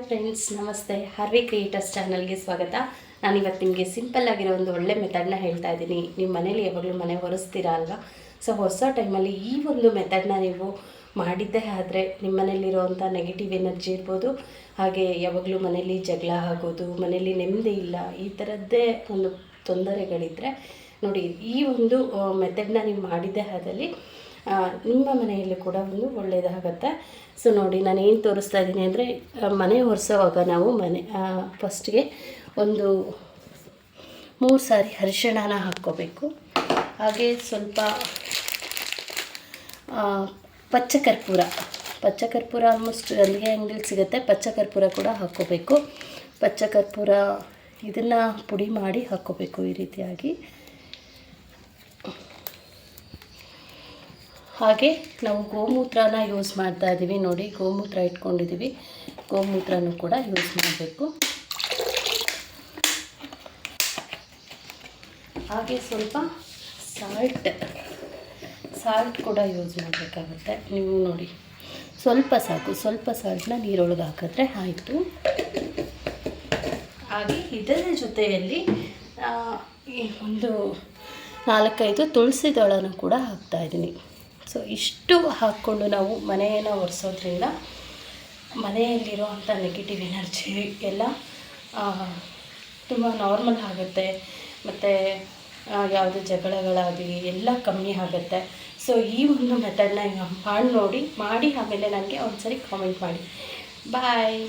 Friends, ನಮಸ್ತೆ. Harvey creators ಚಾನಲ್ಗೆ ಸ್ವಾಗತ. ನಾನಿವತ್ತು ನಿಮಗೆ ಸಿಂಪಲ್ ಆಗಿರೋ ಒಂದು ಒಳ್ಳೆ ಮೆಥಡ್ನ ಹೇಳ್ತಾ ಇದ್ದೀನಿ. ನಿಮ್ಮ ಮನೇಲಿ ಯಾವಾಗಲೂ ಮನೆ ಒರೆಸ್ತೀರಾ ಅಲ್ವಾ? ಸೊ ಹೊಸ ಟೈಮಲ್ಲಿ ಈ ಒಂದು ಮೆಥಡ್ನ ನೀವು ಮಾಡಿದ್ದೇ ಆದರೆ ನಿಮ್ಮ ಮನೇಲಿರೋವಂಥ ನೆಗೆಟಿವ್ ಎನರ್ಜಿ ಇರ್ಬೋದು, ಹಾಗೆ ಯಾವಾಗಲೂ ಮನೇಲಿ ಜಗಳ ಆಗೋದು, ಮನೇಲಿ ನೆಮ್ಮದಿ ಇಲ್ಲ, ಈ ಥರದ್ದೇ ಒಂದು ತೊಂದರೆಗಳಿದ್ದರೆ ನೋಡಿ, ಈ ಒಂದು ಮೆಥಡ್ನ ನೀವು ಮಾಡಿದ್ದೇ ಆದಲ್ಲಿ ನಿಮ್ಮ ಮನೆಯಲ್ಲೂ ಕೂಡ ಒಂದು ಒಳ್ಳೆಯದಾಗತ್ತೆ. ಸೊ ನೋಡಿ, ನಾನು ಏನು ತೋರಿಸ್ತಾ ಇದ್ದೀನಿ ಅಂದರೆ, ಮನೆ ಒರೆಸೋವಾಗ ನಾವು ಫಸ್ಟ್ಗೆ ಒಂದು 3 ಸಾರಿ ಅರಿಶಿಣನ ಹಾಕ್ಕೋಬೇಕು. ಹಾಗೆ ಸ್ವಲ್ಪ ಪಚ್ಚಕರ್ಪೂರ ಆಲ್ಮೋಸ್ಟ್ ಅಲ್ಲಿಗೆ ಅಂಗಡಿಲಿ ಸಿಗುತ್ತೆ. ಪಚ್ಚಕರ್ಪೂರ ಕೂಡ ಹಾಕ್ಕೋಬೇಕು. ಪಚ್ಚಕರ್ಪೂರ ಇದನ್ನು ಪುಡಿ ಮಾಡಿ ಹಾಕ್ಕೋಬೇಕು ಈ ರೀತಿಯಾಗಿ. ಹಾಗೆ ನಾವು ಗೋಮೂತ್ರನ ಯೂಸ್ ಮಾಡ್ತಾ ಇದ್ದೀವಿ. ನೋಡಿ, ಗೋಮೂತ್ರ ಇಟ್ಕೊಂಡಿದ್ದೀವಿ. ಗೋಮೂತ್ರನೂ ಕೂಡ ಯೂಸ್ ಮಾಡಬೇಕು. ಹಾಗೆ ಸ್ವಲ್ಪ ಸಾಲ್ಟ್ ಕೂಡ ಯೂಸ್ ಮಾಡಬೇಕಾಗುತ್ತೆ. ನೀವು ನೋಡಿ, ಸ್ವಲ್ಪ ಸಾಕು, ಸ್ವಲ್ಪ ಸಾಲ್ಟನ್ನ ನೀರೊಳಗೆ ಹಾಕಿದ್ರೆ ಆಯಿತು. ಹಾಗೆ ಇದರ ಜೊತೆಯಲ್ಲಿ ಒಂದು 4-5 ತುಳಸಿ ದಳನೂ ಕೂಡ ಹಾಕ್ತಾಯಿದ್ದೀನಿ. ಸೊ ಇಷ್ಟು ಹಾಕ್ಕೊಂಡು ನಾವು ಮನೆಯನ್ನು ಒರೆಸೋದ್ರಿಂದ ಮನೆಯಲ್ಲಿರುವಂಥ ನೆಗೆಟಿವ್ ಎನರ್ಜಿ ಎಲ್ಲ ತುಂಬ ನಾರ್ಮಲ್ ಆಗುತ್ತೆ. ಮತ್ತು ಯಾವುದೇ ಜಗಳಗಳಾಗಲಿ ಎಲ್ಲ ಕಮ್ಮಿ ಆಗುತ್ತೆ. ಸೊ ಈ ಒಂದು ಮೆಥಡ್ನ ಮಾಡಿ ನೋಡಿ, ಆಮೇಲೆ ನನಗೆ ಒಂದು ಸರಿ ಕಾಮೆಂಟ್ ಮಾಡಿ. ಬಾಯ್.